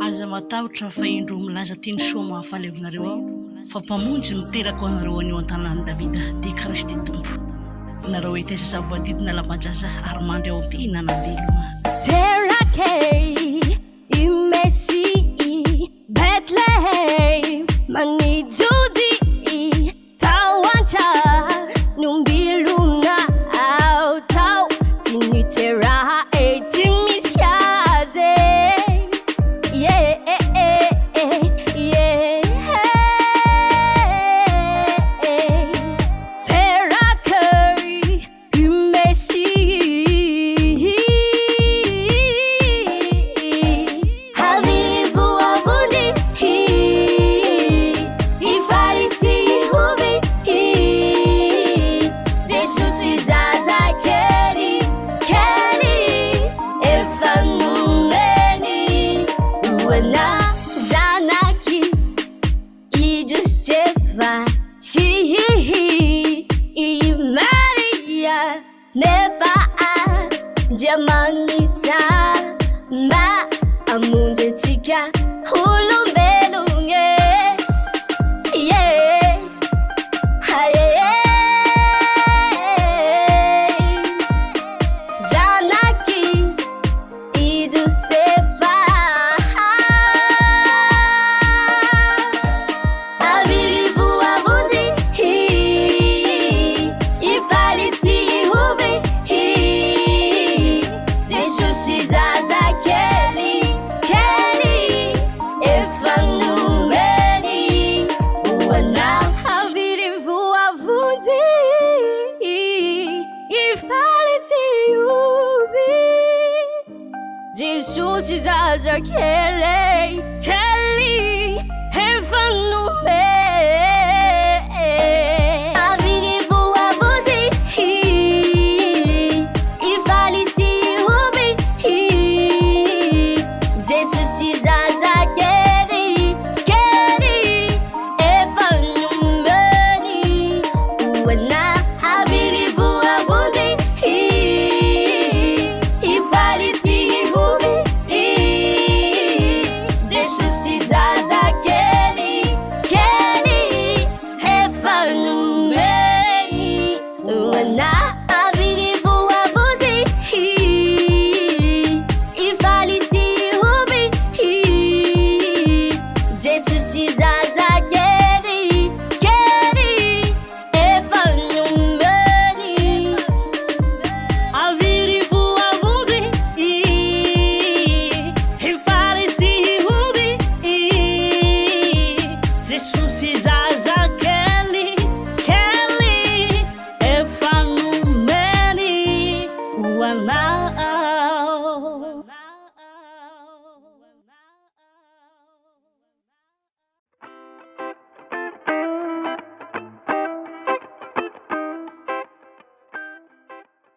aza matahotra fa indro milaza teny soa mahafalevonareo ao fa mpamonjy miteraka ho anareo anio an-tanàny Davida dia Kristy tompo nareo etesa zava-voadidina lamanjaza ary mandry ao am-pihinanam-beloma Terakay imesi Bethlehem manijudi tawancha numbiluna au tau tinitera etimisiaze yeah yeah Terakay imesi Jamanita ma amunde tika hulumbelunge yeah Zanaki idu sefa avirivu amundi ifalisi hubi Zaza Kelly Efanumeni Uwana Havirivu avundi Ifalisi ubi Jesus Zaza Kelly